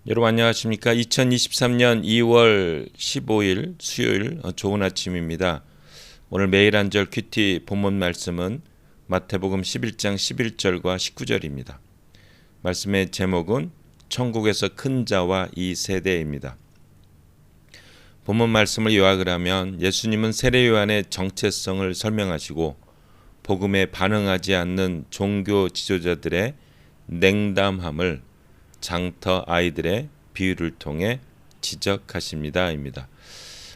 여러분 안녕하십니까? 2023년 2월 15일 수요일 좋은 아침입니다. 오늘 매일 한 절 큐티 본문 말씀은 마태복음 11장 11절과 19절입니다. 말씀의 제목은 천국에서 큰 자와 이 세대입니다. 본문 말씀을 요약을 하면 예수님은 세례 요한의 정체성을 설명하시고 복음에 반응하지 않는 종교 지도자들의 냉담함을 장터 아이들의 비유를 통해 지적하십니다입니다.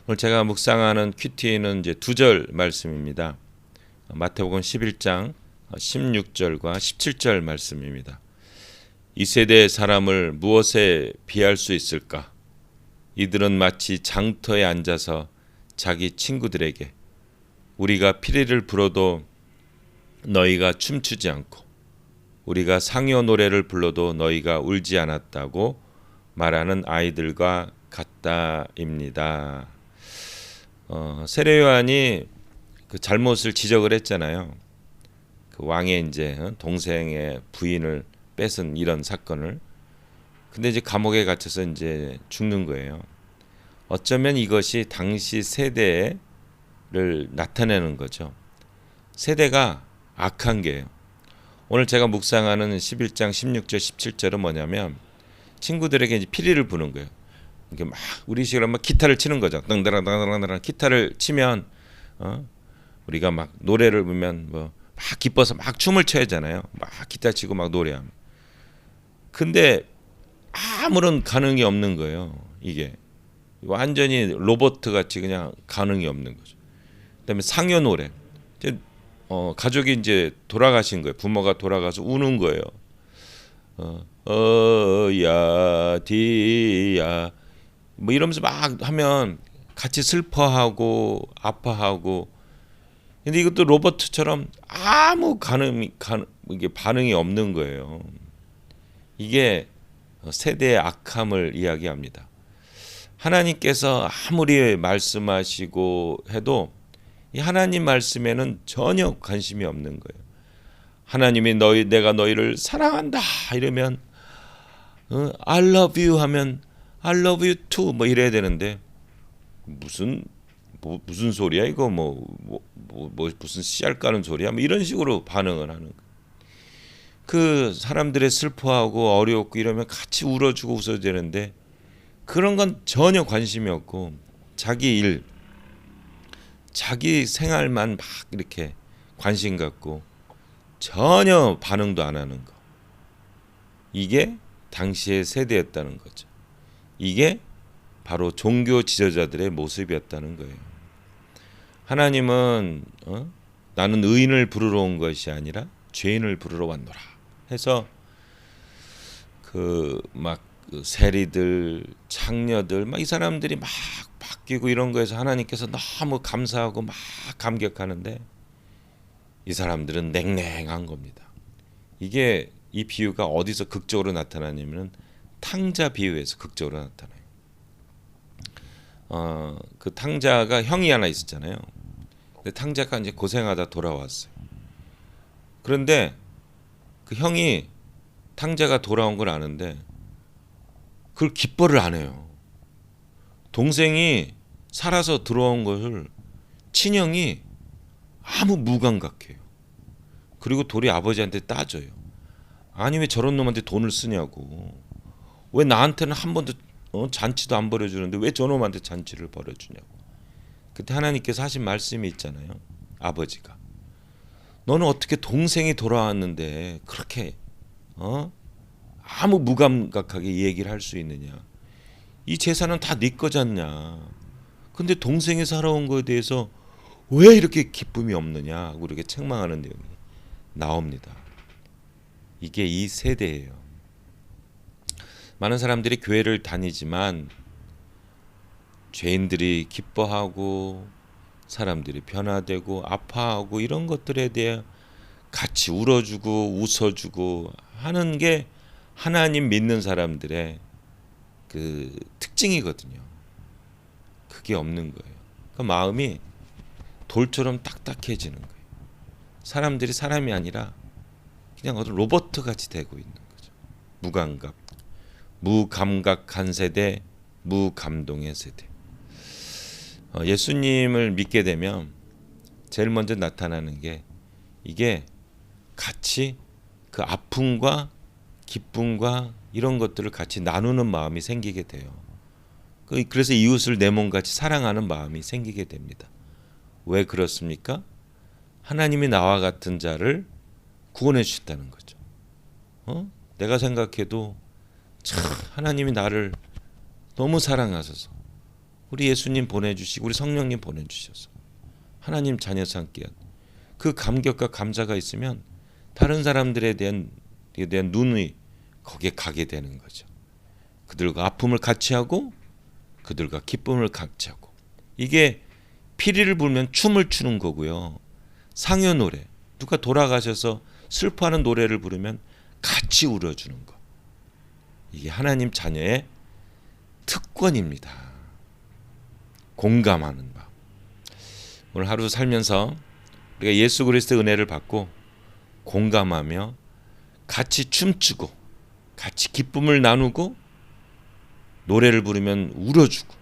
오늘 제가 묵상하는 큐티는 이제 두 절 말씀입니다. 마태복음 11장 16절과 17절 말씀입니다. 이 세대의 사람을 무엇에 비할 수 있을까? 이들은 마치 장터에 앉아서 자기 친구들에게 우리가 피리를 불어도 너희가 춤추지 않고 우리가 상여 노래를 불러도 너희가 울지 않았다고 말하는 아이들과 같다입니다. 세례 요한이 그 잘못을 지적을 했잖아요. 그 왕의 이제 동생의 부인을 뺏은 이런 사건을. 근데 이제 감옥에 갇혀서 이제 죽는 거예요. 어쩌면 이것이 당시 세대를 나타내는 거죠. 세대가 악한 게요. 오늘 제가 묵상하는 11장 16절 17절은 뭐냐면 친구들에게 이제 피리를 부는 거예요. 이게 막 우리식으로 막 기타를 치는 거죠. 당당당당당 기타를 치면 우리가 막 노래를 부르면 뭐 막 기뻐서 막 춤을 춰야 하잖아요. 막 기타 치고 막 노래하면. 근데 아무런 반응이 없는 거예요. 이게 완전히 로봇 같이 그냥 반응이 없는 거죠. 그다음에 상여 노래. 가족이 이제 돌아가신 거예요. 부모가 돌아가서 우는 거예요. 어야 디야 뭐 이러면서 막 하면 같이 슬퍼하고 아파하고. 근데 이것도 로봇처럼 아무 이게 반응이 없는 거예요. 이게 세대의 악함을 이야기합니다. 하나님께서 아무리 말씀하시고 해도 이 하나님 말씀에는 전혀 관심이 없는 거예요. 하나님이 내가 너희를 사랑한다 이러면 I love you 하면 I love you too 뭐 이래야 되는데 무슨 소리야 이거 뭐 무슨 씨알 까는 소리야 뭐 이런 식으로 반응을 하는 거예요. 그 사람들의 슬퍼하고 어려웠고 이러면 같이 울어주고 웃어야 되는데 그런 건 전혀 관심이 없고 자기 일 자기 생활만 막 이렇게 관심 갖고 전혀 반응도 안 하는 거. 이게 당시의 세대였다는 거죠. 이게 바로 종교 지도자들의 모습이었다는 거예요. 하나님은 나는 의인을 부르러 온 것이 아니라 죄인을 부르러 왔노라 해서 막 세리들, 창녀들 막 이 사람들이 막 바뀌고 이런 거에서 하나님께서 너무 감사하고 막 감격하는데 이 사람들은 냉랭한 겁니다. 이게 이 비유가 어디서 극적으로 나타나냐면 탕자 비유에서 극적으로 나타나요. 그 탕자가 형이 하나 있었잖아요. 근데 탕자가 이제 고생하다 돌아왔어요. 그런데 그 형이 탕자가 돌아온 걸 아는데 그걸 기뻐를 안 해요. 동생이 살아서 들어온 것을 친형이 아무 무감각해요. 그리고 돌이 아버지한테 따져요. 아니 왜 저런 놈한테 돈을 쓰냐고. 왜 나한테는 한 번도 잔치도 안 벌여주는데 왜 저놈한테 잔치를 벌여주냐고. 그때 하나님께서 하신 말씀이 있잖아요. 아버지가 너는 어떻게 동생이 돌아왔는데 그렇게 아무 무감각하게 이 얘기를 할 수 있느냐. 이 재산은 다 네 거잖냐. 근데 동생이 살아온 거에 대해서 왜 이렇게 기쁨이 없느냐 하고 이렇게 책망하는 내용이 나옵니다. 이게 이 세대예요. 많은 사람들이 교회를 다니지만 죄인들이 기뻐하고 사람들이 변화되고 아파하고 이런 것들에 대해 같이 울어주고 웃어주고 하는 게 하나님 믿는 사람들의 그 특징이거든요. 그게 없는 거예요. 그 마음이 돌처럼 딱딱해지는 거예요. 사람들이 사람이 아니라 그냥 어떤 로봇 같이 되고 있는 거죠. 무감각, 무감각한 세대, 무감동의 세대. 예수님을 믿게 되면 제일 먼저 나타나는 게 이게 같이 그 아픔과 기쁨과 이런 것들을 같이 나누는 마음이 생기게 돼요. 그래서 이웃을 내 몸같이 사랑하는 마음이 생기게 됩니다. 왜 그렇습니까? 하나님이 나와 같은 자를 구원해 주셨다는 거죠. 내가 생각해도 참 하나님이 나를 너무 사랑하셔서 우리 예수님 보내주시고 우리 성령님 보내주셔서 하나님 자녀 삼게 한 그 감격과 감사가 있으면 다른 사람들에 대한 눈이 거기에 가게 되는 거죠. 그들과 아픔을 같이 하고 그들과 기쁨을 같이 하고, 이게 피리를 불면 춤을 추는 거고요. 상여 노래, 누가 돌아가셔서 슬퍼하는 노래를 부르면 같이 울어주는 거. 이게 하나님 자녀의 특권입니다. 공감하는 마음. 오늘 하루 살면서 우리가 예수 그리스도의 은혜를 받고 공감하며 같이 춤추고 같이 기쁨을 나누고 노래를 부르면 울어주고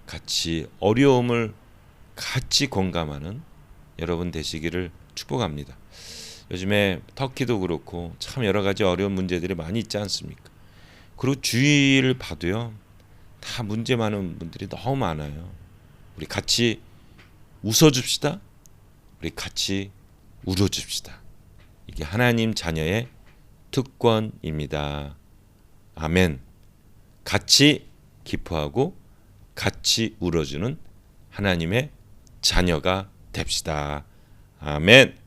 같이 어려움을 같이 공감하는 여러분 되시기를 축복합니다. 요즘에 터키도 그렇고 참 여러 가지 어려운 문제들이 많이 있지 않습니까? 그리고 주위를 봐도요, 다 문제 많은 분들이 너무 많아요. 우리 같이 웃어줍시다. 우리 같이 울어줍시다. 이게 하나님 자녀의 특권입니다. 아멘. 같이 기뻐하고 같이 울어주는 하나님의 자녀가 됩시다. 아멘.